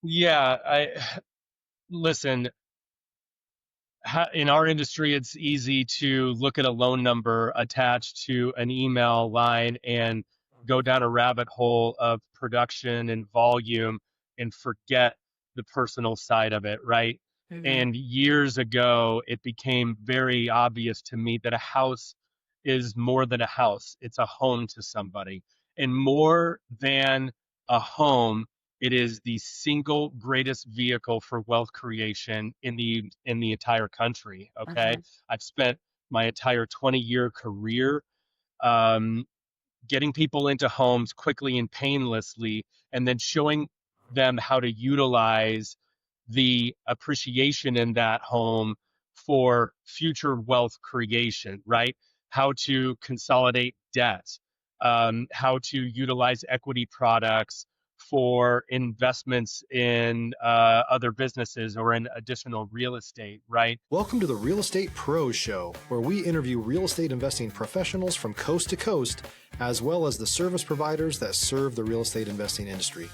Yeah, listen, in our industry, it's easy to look at a loan number attached to an email line and go down a rabbit hole of production and volume and forget the personal side of it, right? Hmm. And years ago, it became very obvious to me that a house is more than a house. It's a home to somebody. And more than a home, it is the single greatest vehicle for wealth creation in the entire country. Okay, Uh-huh. I've spent my entire 20-year career um, getting people into homes quickly and painlessly, and then showing them how to utilize the appreciation in that home for future wealth creation, right? How to consolidate debt, how to utilize equity products for investments in other businesses or in additional real estate, right? Welcome to the Real Estate Pros Show, where we interview real estate investing professionals from coast to coast, as well as the service providers that serve the real estate investing industry.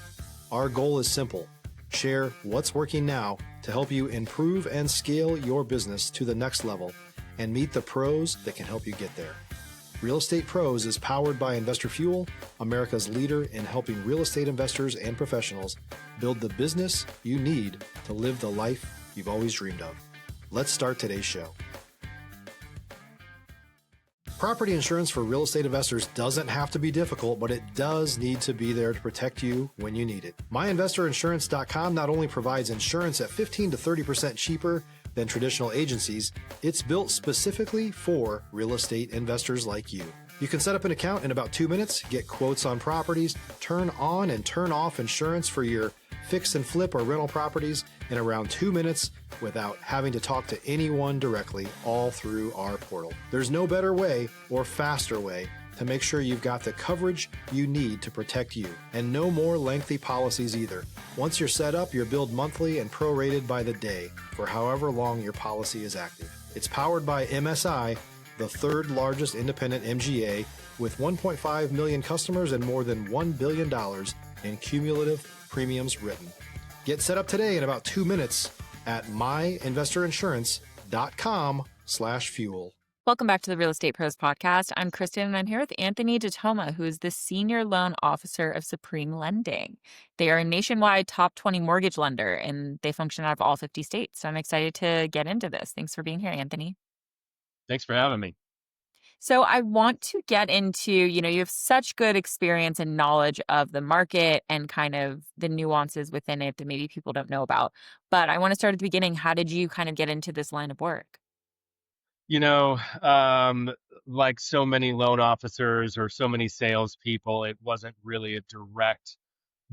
Our goal is simple: share what's working now to help you improve and scale your business to the next level and meet the pros that can help you get there. Real Estate Pros is powered by Investor Fuel, America's leader in helping real estate investors and professionals build the business you need to live the life you've always dreamed of. Let's start today's show. Property insurance for real estate investors doesn't have to be difficult, but it does need to be there to protect you when you need it. MyInvestorInsurance.com not only provides insurance at 15 to 30% cheaper than traditional agencies, it's built specifically for real estate investors like you. You can set up an account in about 2 minutes, get quotes on properties, turn on and turn off insurance for your fix and flip or rental properties in around 2 minutes without having to talk to anyone directly, all through our portal. There's no better way or faster way to make sure you've got the coverage you need to protect you, and no more lengthy policies either. Once you're set up, you're billed monthly and prorated by the day for however long your policy is active. It's powered by MSI, the third largest independent MGA, with 1.5 million customers and more than $1 billion in cumulative premiums written. Get set up today in about 2 minutes at myinvestorinsurance.com/fuel. Welcome back to the Real Estate Pros podcast. I'm Kristen, and I'm here with Anthony DeToma, who is the Senior Loan Officer of Supreme Lending. They are a nationwide top 20 mortgage lender, and they function out of all 50 states. So I'm excited to get into this. Thanks for being here, Anthony. Thanks for having me. So I want to get into, you have such good experience and knowledge of the market and kind of the nuances within it that maybe people don't know about. But I want to start at the beginning. How did you kind of get into this line of work? You know, um, like so many loan officers or so many salespeople, it wasn't really a direct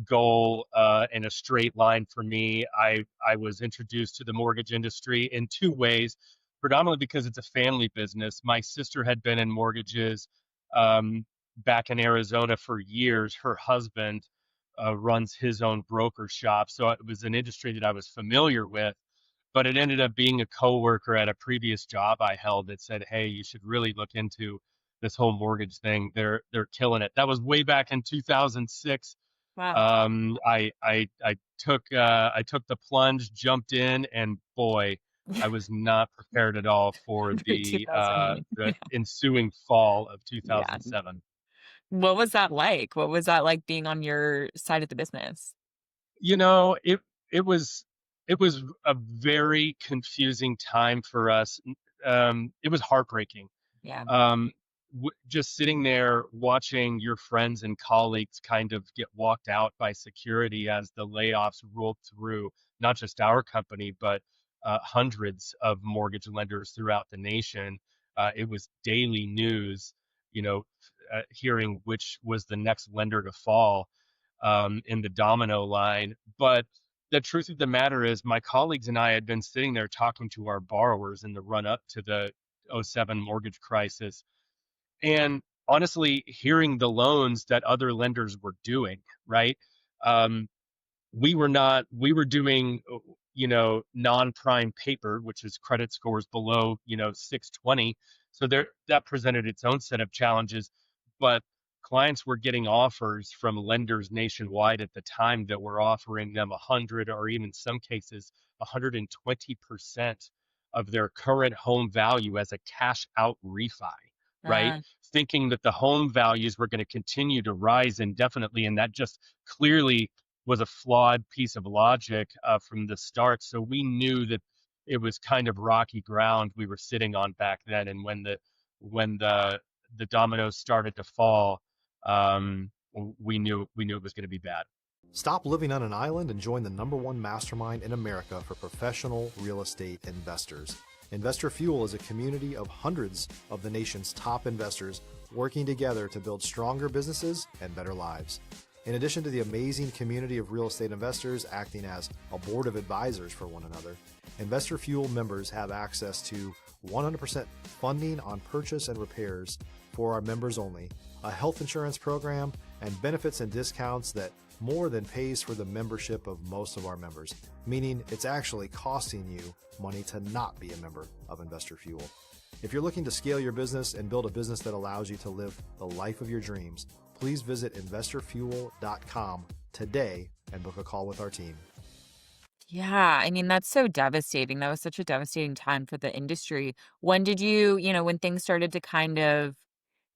goal in a straight line for me. I was introduced to the mortgage industry in two ways, predominantly because it's a family business. My sister had been in mortgages back in Arizona for years. Her husband runs his own broker shop, so it was an industry that I was familiar with. But it ended up being a coworker at a previous job I held that said, "Hey, you should really look into this whole mortgage thing. They're killing it." That was way back in 2006. Wow. I took the plunge, jumped in, and boy, I was not prepared at all for For 2008. the ensuing fall of Yeah. 2007. What was that like? What was that like being on your side of the business? You know, it was it was a very confusing time for us. It was heartbreaking. Yeah. Um, just sitting there watching your friends and colleagues kind of get walked out by security as the layoffs rolled through, not just our company, but hundreds of mortgage lenders throughout the nation. It was daily news, hearing which was the next lender to fall in the domino line. But the truth of the matter is, my colleagues and I had been sitting there talking to our borrowers in the run up to the '07 mortgage crisis, and honestly, hearing the loans that other lenders were doing, right? Um, we were doing, non-prime paper, which is credit scores below, 620. So that presented its own set of challenges. But clients were getting offers from lenders nationwide at the time that were offering them 100 or even some cases 120% of their current home value as a cash out refi, right? Uh, Thinking that the home values were going to continue to rise indefinitely. And that just clearly was a flawed piece of logic from the start. So we knew that it was kind of rocky ground we were sitting on back then. And when the dominoes started to fall, we knew it was going to be bad. Stop living on an island and join the #1 mastermind in America for professional real estate investors. Investor Fuel is a community of hundreds of the nation's top investors working together to build stronger businesses and better lives. In addition to the amazing community of real estate investors acting as a board of advisors for one another, Investor Fuel members have access to 100% funding on purchase and repairs for our members only, a health insurance program, and benefits and discounts that more than pays for the membership of most of our members, meaning it's actually costing you money to not be a member of Investor Fuel. If you're looking to scale your business and build a business that allows you to live the life of your dreams, please visit investorfuel.com today and book a call with our team. yeah, I mean, that's so devastating. That was such a devastating time for the industry. When did when things started to kind of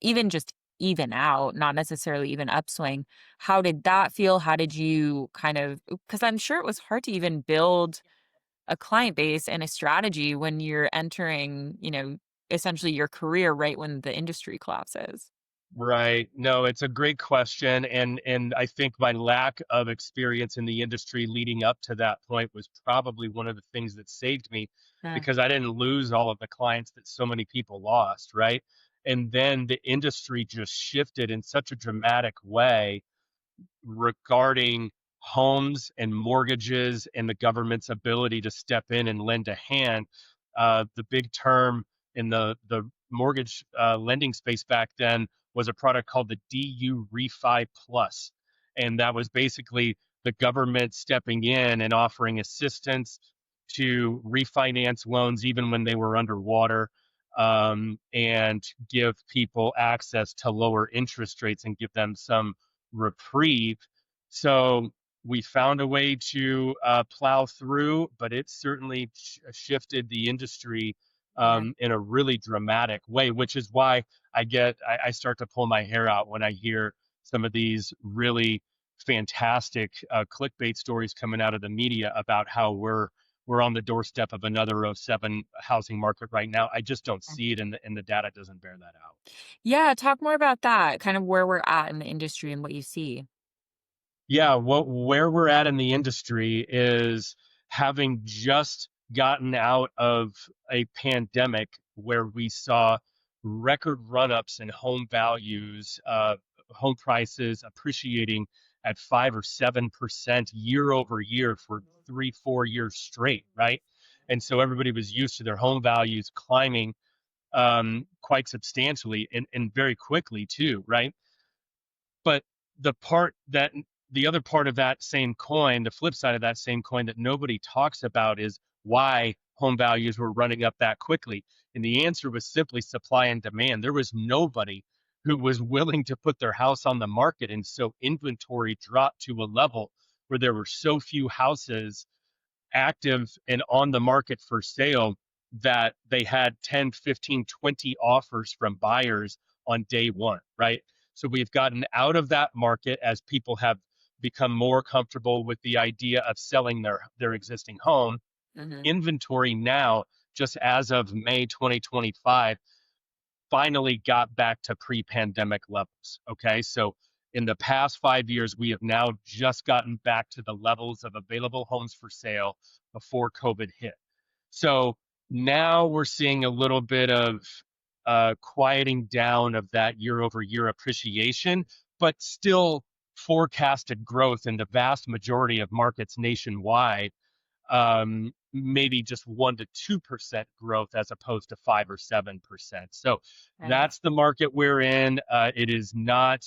even just even out, not necessarily even upswing, how did that feel? How did you kind of, because I'm sure it was hard to even build a client base and a strategy when you're entering, essentially your career right when the industry collapses. Right. No, it's a great question. And I think my lack of experience in the industry leading up to that point was probably one of the things that saved me Yeah. because I didn't lose all of the clients that so many people lost, right? And then the industry just shifted in such a dramatic way regarding homes and mortgages and the government's ability to step in and lend a hand. The big term in the mortgage lending space back then was a product called the DU Refi Plus. And that was basically the government stepping in and offering assistance to refinance loans even when they were underwater, and give people access to lower interest rates and give them some reprieve. So we found a way to plow through, but it certainly shifted the industry Yeah. in a really dramatic way, which is why I start to pull my hair out when I hear some of these really fantastic clickbait stories coming out of the media about how we're on the doorstep of another '07 housing market right now. I just don't see it, and the data doesn't bear that out. Yeah, talk more about that, kind of where we're at in the industry and what you see. Yeah, where we're at in the industry is having just gotten out of a pandemic where we saw record run-ups in home values, home prices appreciating at 5 or 7% year over year for 3, 4 years straight, right? And so everybody was used to their home values climbing quite substantially and very quickly too, right? But the other part of that same coin, the flip side of that same coin that nobody talks about is why home values were running up that quickly. And the answer was simply supply and demand. There was nobody who was willing to put their house on the market. And so inventory dropped to a level where there were so few houses active and on the market for sale that they had 10, 15, 20 offers from buyers on day one, right? So we've gotten out of that market as people have become more comfortable with the idea of selling their existing home. Hmm. Inventory now, just as of May 2025, finally got back to pre-pandemic levels. Okay, so in the past 5 years, we have now just gotten back to the levels of available homes for sale before COVID hit. So now we're seeing a little bit of quieting down of that year over year appreciation, but still forecasted growth in the vast majority of markets nationwide, maybe just 1 to 2% growth as opposed to 5 or 7%. So Right. that's the market we're in. It is not,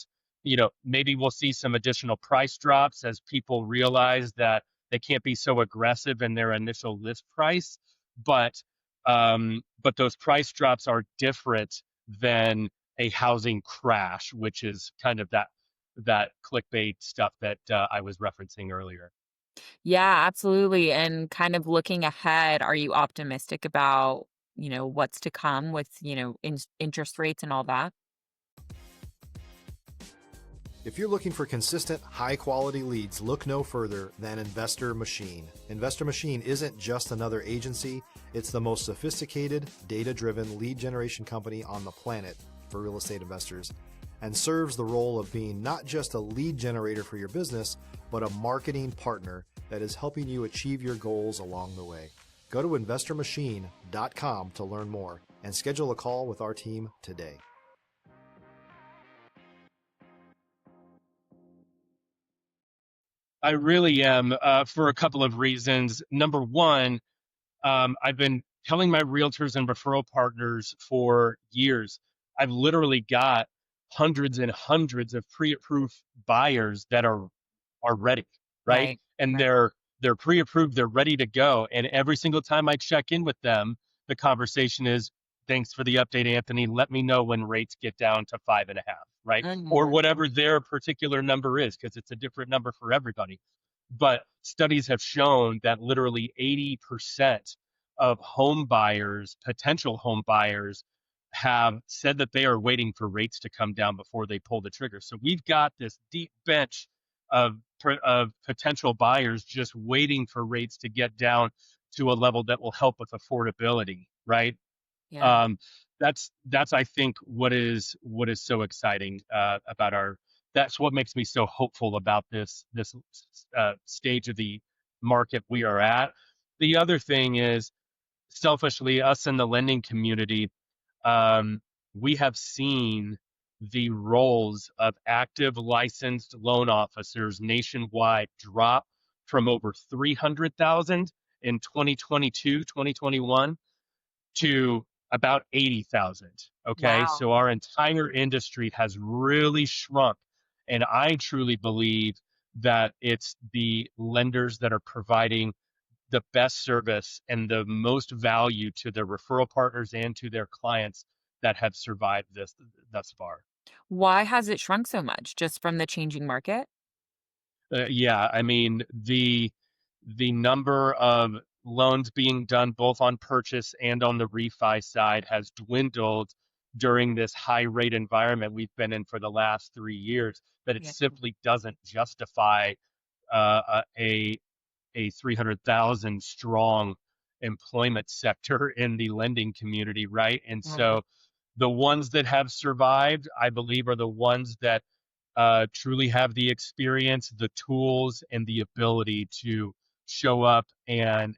maybe we'll see some additional price drops as people realize that they can't be so aggressive in their initial list price, but those price drops are different than a housing crash, which is kind of that clickbait stuff that I was referencing earlier. Yeah, absolutely. And kind of looking ahead, are you optimistic about, what's to come with, interest rates and all that? If you're looking for consistent, high quality leads, look no further than Investor Machine. Investor Machine isn't just another agency, it's the most sophisticated, data driven lead generation company on the planet for real estate investors, and serves the role of being not just a lead generator for your business, but a marketing partner that is helping you achieve your goals along the way. Go to investormachine.com to learn more and schedule a call with our team today. I really am, for a couple of reasons. Number one, I've been telling my realtors and referral partners for years. I've literally got hundreds and hundreds of pre-approved buyers that are ready, right? Right. And Right. they're pre-approved, they're ready to go. And every single time I check in with them, the conversation is, "Thanks for the update, Anthony. Let me know when rates get down to 5.5," right? Or Mhm. whatever their particular number is, because it's a different number for everybody. But studies have shown that literally 80% of home buyers, potential home buyers, have said that they are waiting for rates to come down before they pull the trigger. So we've got this deep bench of potential buyers just waiting for rates to get down to a level that will help with affordability, right? Yeah. um, that's I think what is so exciting about our. That's what makes me so hopeful about this stage of the market we are at. The other thing is, selfishly, us in the lending community, um, we have seen the roles of active licensed loan officers nationwide drop from over 300,000 in 2022, 2021 to about 80,000. Okay. Wow. So our entire industry has really shrunk. And I truly believe that it's the lenders that are providing the best service and the most value to their referral partners and to their clients that have survived this thus far. Why has it shrunk so much? Just from the changing market? Yeah, I mean, the number of loans being done both on purchase and on the refi side has dwindled during this high rate environment we've been in for the last 3 years, that it Yeah. simply doesn't justify a 300,000 strong employment sector in the lending community, right? And Mhm. so the ones that have survived, I believe, are the ones that truly have the experience, the tools, and the ability to show up and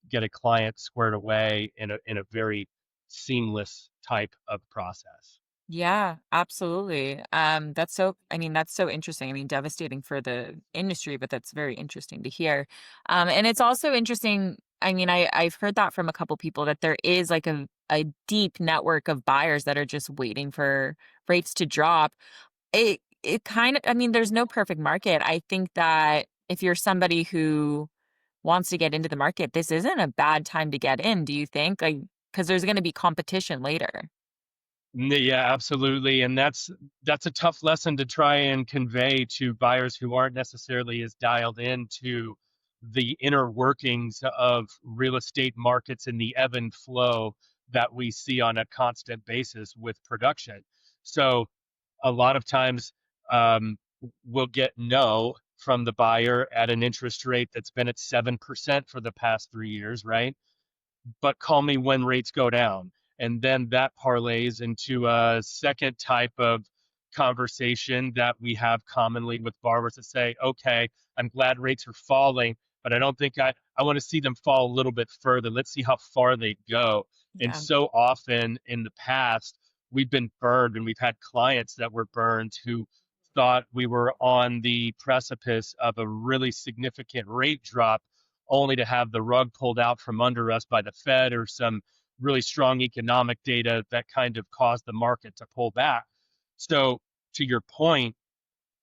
get a client squared away in a very seamless type of process. Yeah, absolutely. That's so interesting. I mean, devastating for the industry, but that's very interesting to hear. And it's also interesting. I've heard that from a couple people that there is like a deep network of buyers that are just waiting for rates to drop. It kind of, there's no perfect market. I think that if you're somebody who wants to get into the market, this isn't a bad time to get in, do you think? Like, because there's going to be competition later. Yeah, absolutely. And that's a tough lesson to try and convey to buyers who aren't necessarily as dialed into the inner workings of real estate markets and the ebb and flow that we see on a constant basis with production. So a lot of times, um, we'll get no from the buyer at an interest rate that's been at 7% for the past 3 years, right? But call me when rates go down. And then that parlays into a second type of conversation that we have commonly with borrowers that say, okay, I'm glad rates are falling, but I don't think I want to see them fall a little bit further. Let's see how far they go. And Yeah. so often in the past, we've been burned, and we've had clients that were burned who thought we were on the precipice of a really significant rate drop, only to have the rug pulled out from under us by the Fed or some really strong economic data that kind of caused the market to pull back. So, to your point,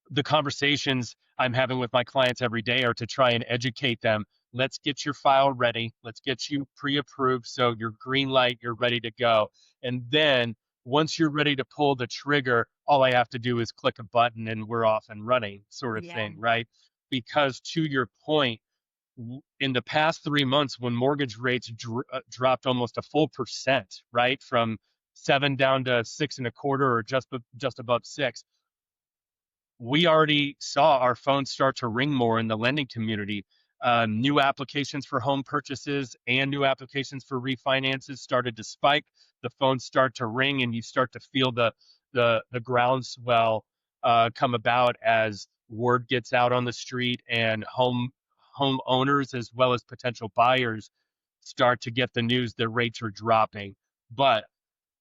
the conversations I'm having with my clients every day are to try and educate them. Let's get your file ready. Let's get you pre approved so you're green light, you're ready to go. And then once you're ready to pull the trigger, all I have to do is click a button and we're off and running, sort of Yeah. thing, right? Because to your point, in the past 3 months, when mortgage rates dropped almost a full percent, right, from 7 down to 6.25 or just above 6, we already saw our phones start to ring more in the lending community. New applications for home purchases and new applications for refinances started to spike. The phones start to ring, and you start to feel the groundswell come about as word gets out on the street, and homeowners as well as potential buyers start to get the news that rates are dropping. But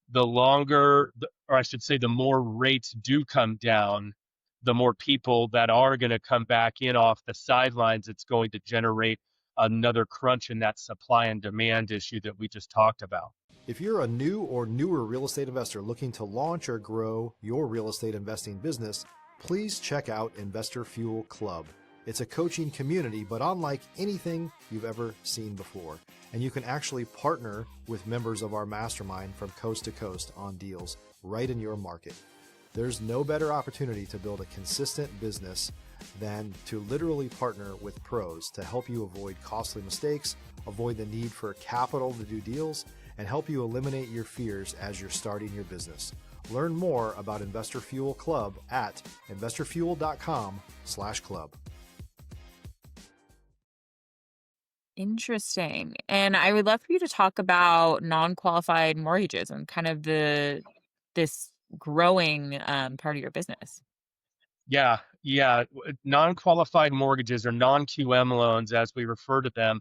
the longer, or I should say, the more rates do come down, the more people that are going to come back in off the sidelines, it's going to generate another crunch in that supply and demand issue that we just talked about. If you're a new or newer real estate investor looking to launch or grow your real estate investing business, please check out Investor Fuel Club. It's a coaching community, but unlike anything you've ever seen before. And you can actually partner with members of our mastermind from coast to coast on deals right in your market. There's no better opportunity to build a consistent business than to literally partner with pros to help you avoid costly mistakes, avoid the need for capital to do deals, and help you eliminate your fears as you're starting your business. Learn more about Investor Fuel Club at investorfuel.com/club. Interesting. And I would love for you to talk about non-qualified mortgages and kind of this growing part of your business. Yeah. Non-qualified mortgages or non-QM loans, as we refer to them,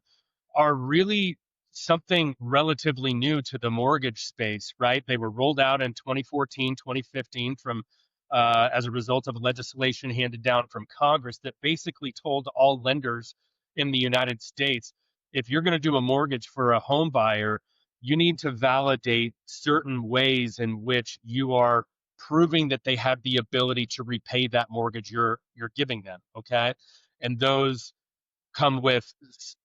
are really something relatively new to the mortgage space, right? They were rolled out in 2014, 2015 from as a result of legislation handed down from Congress that basically told all lenders in the United States, if you're going to do a mortgage for a home buyer, you need to validate certain ways in which you are proving that they have the ability to repay that mortgage you're giving them, okay? And those come with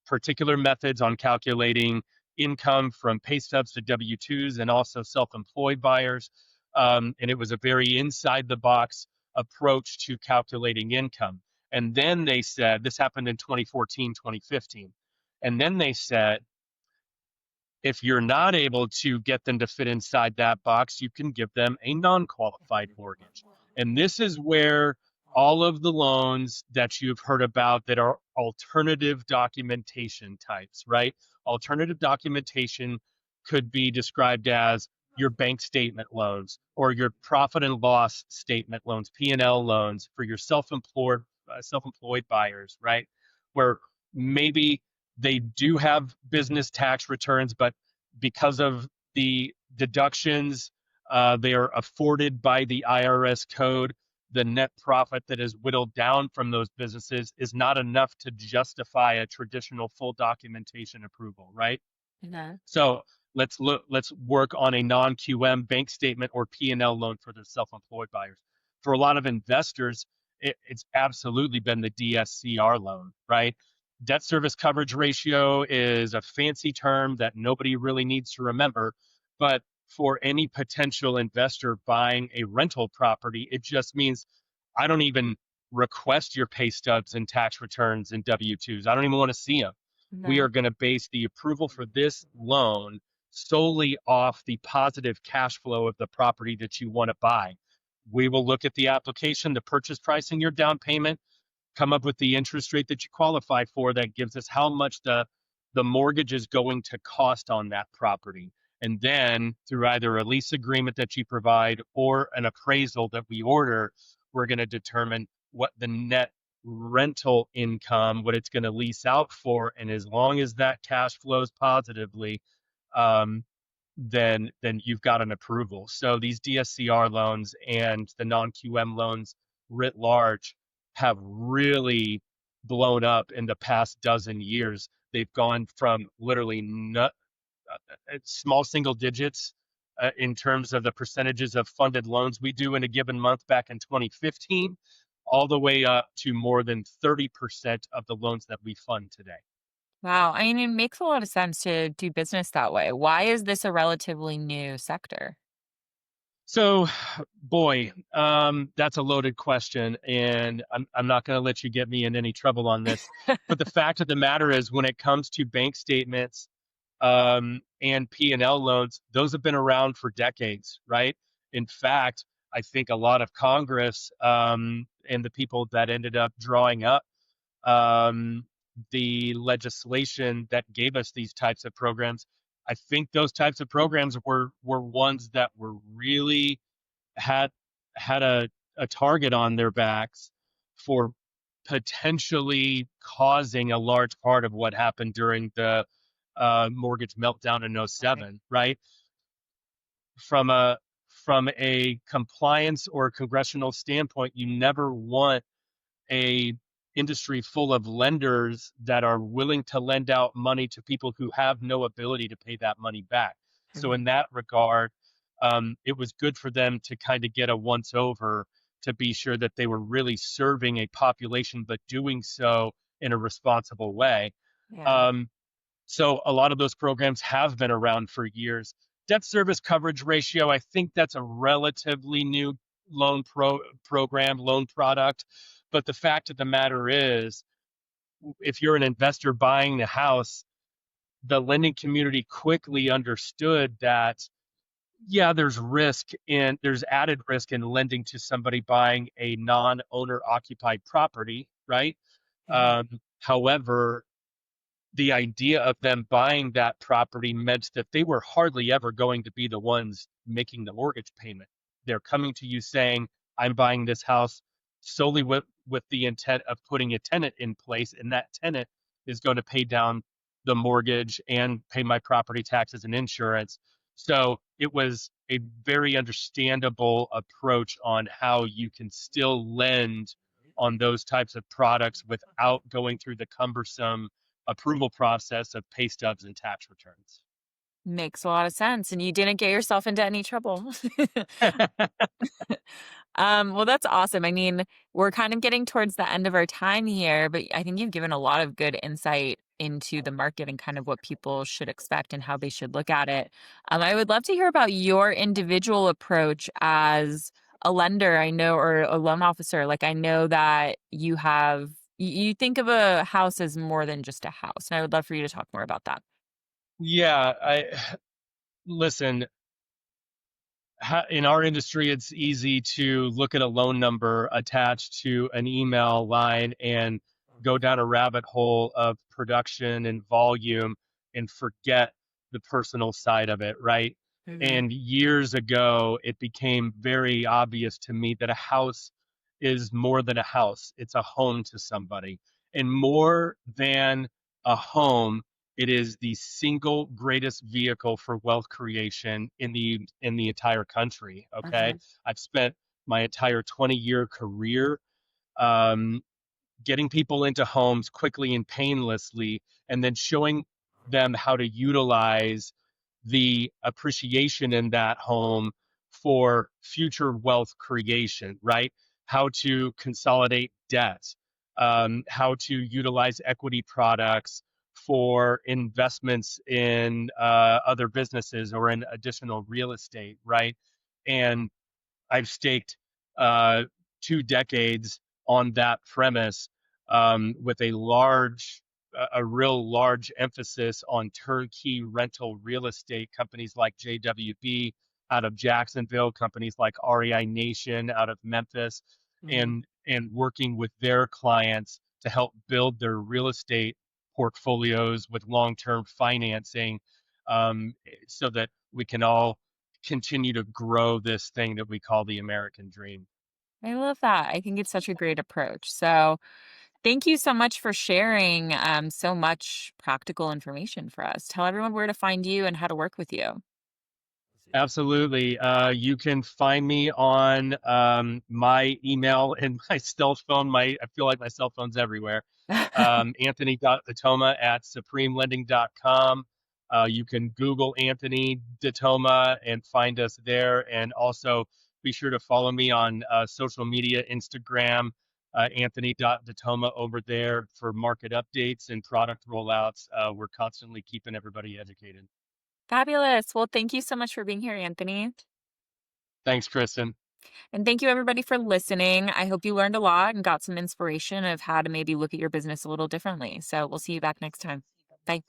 particular methods on calculating income from pay stubs to W-2s and also self-employed buyers. And it was a very inside the box approach to calculating income. And then they said, this happened in 2014, 2015. And then they said, if you're not able to get them to fit inside that box, you can give them a non-qualified mortgage. And this is where all of the loans that you've heard about that are alternative documentation types, right? Alternative documentation could be described as your bank statement loans or your profit and loss statement loans, P&L loans for your self-employed buyers, right? Where maybe they do have business tax returns, but because of the deductions they are afforded by the IRS code, the net profit that is whittled down from those businesses is not enough to justify a traditional full documentation approval, right? Yeah. So let's work on a non-QM bank statement or P&L loan for the self-employed buyers. For a lot of investors, it's absolutely been the DSCR loan, right? Debt service coverage ratio is a fancy term that nobody really needs to remember, but for any potential investor buying a rental property, it just means I don't even request your pay stubs and tax returns and W-2s. I don't even want to see them. We No. are going to base the approval for this loan solely off the positive cash flow of the property that you want to buy. We will look at the application, the purchase price, and your down payment, come up with the interest rate that you qualify for that gives us how much the mortgage is going to cost on that property. And then through either a lease agreement that you provide or an appraisal that we order, we're going to determine what the net rental income, what it's going to lease out for. And as long as that cash flows positively, um, then you've got an approval. So these DSCR loans and the non-QM loans writ large have really blown up in the past dozen years. They've gone from literally small single digits in terms of the percentages of funded loans we do in a given month back in 2015, all the way up to more than 30% of the loans that we fund today. Wow. I mean, it makes a lot of sense to do business that way. Why is this a relatively new sector? So, boy, that's a loaded question, and I'm not going to let you get me in any trouble on this. But the fact of the matter is, when it comes to bank statements and P&L loans, those have been around for decades, right? In fact, I think a lot of Congress and the people that ended up drawing up um, the legislation that gave us these types of programs, I think those types of programs were ones that were really had had a target on their backs for potentially causing a large part of what happened during the mortgage meltdown in Right. '07, right? From a from a compliance or congressional standpoint, you never want a industry full of lenders that are willing to lend out money to people who have no ability to pay that money back. So in Mhm. that regard, it was good for them to kind of get a once over to be sure that they were really serving a population, but doing so in a responsible way. Yeah. Um, so a lot of those programs have been around for years. Debt service coverage ratio, I think that's a relatively new program, loan product. But the fact of the matter is, if you're an investor buying the house, the lending community quickly understood that, yeah, there's added risk in lending to somebody buying a non-owner occupied property, right? Mhm. However, the idea of them buying that property meant that they were hardly ever going to be the ones making the mortgage payment. They're coming to you saying, I'm buying this house solely with the intent of putting a tenant in place, and that tenant is going to pay down the mortgage and pay my property taxes and insurance. So it was a very understandable approach on how you can still lend on those types of products without going through the cumbersome approval process of pay stubs and tax returns. Makes a lot of sense, and you didn't get yourself into any trouble. Well, that's awesome. I mean, we're kind of getting towards the end of our time here, but I think you've given a lot of good insight into the market and kind of what people should expect and how they should look at it. I would love to hear about your individual approach as a lender, I know, or a loan officer. Like, I know that you think of a house as more than just a house, and I would love for you to talk more about that. Yeah, I listen, in our industry, it's easy to look at a loan number attached to an email line and go down a rabbit hole of production and volume and forget the personal side of it, right? Mhm. And years ago, it became very obvious to me that a house is more than a house. It's a home to somebody. And more than a home, it is the single greatest vehicle for wealth creation in the entire country. Okay, Mhm. I've spent my entire 20-year career um, getting people into homes quickly and painlessly, and then showing them how to utilize the appreciation in that home for future wealth creation, right? How to consolidate debt, how to utilize equity products for investments in other businesses or in additional real estate, right? And I've staked uh, 2 decades on that premise with a real large emphasis on turnkey rental real estate companies like JWB out of Jacksonville, companies like REI Nation out of Memphis, Mhm. and working with their clients to help build their real estate portfolios with long-term financing, um, so that we can all continue to grow this thing that we call the American dream. I love that. I think it's such a great approach. So, thank you so much for sharing so much practical information for us. Tell everyone where to find you and how to work with you. Absolutely. You can find me on my email and my cell phone. I feel like my cell phone's everywhere. Anthony.Datoma at supremelending.com. You can Google Anthony Datoma and find us there. And also be sure to follow me on social media, Instagram, Anthony.Datoma over there for market updates and product rollouts. We're constantly keeping everybody educated. Fabulous. Well, thank you so much for being here, Anthony. Thanks, Kristen. And thank you, everybody, for listening. I hope you learned a lot and got some inspiration of how to maybe look at your business a little differently. So we'll see you back next time. Bye.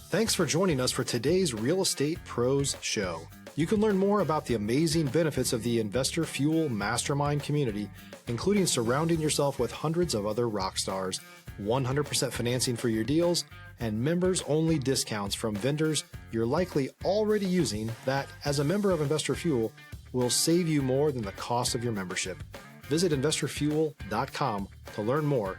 Thanks for joining us for today's Real Estate Pros Show. You can learn more about the amazing benefits of the Investor Fuel Mastermind community, including surrounding yourself with hundreds of other rock stars, 100% financing for your deals, and members-only discounts from vendors you're likely already using that, as a member of Investor Fuel, will save you more than the cost of your membership. Visit investorfuel.com to learn more.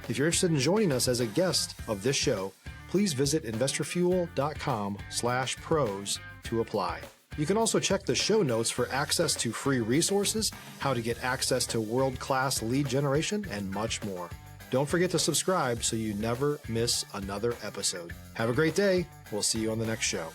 If you're interested in joining us as a guest of this show, please visit investorfuel.com/pros to apply. You can also check the show notes for access to free resources, how to get access to world-class lead generation, and much more. Don't forget to subscribe so you never miss another episode. Have a great day. We'll see you on the next show.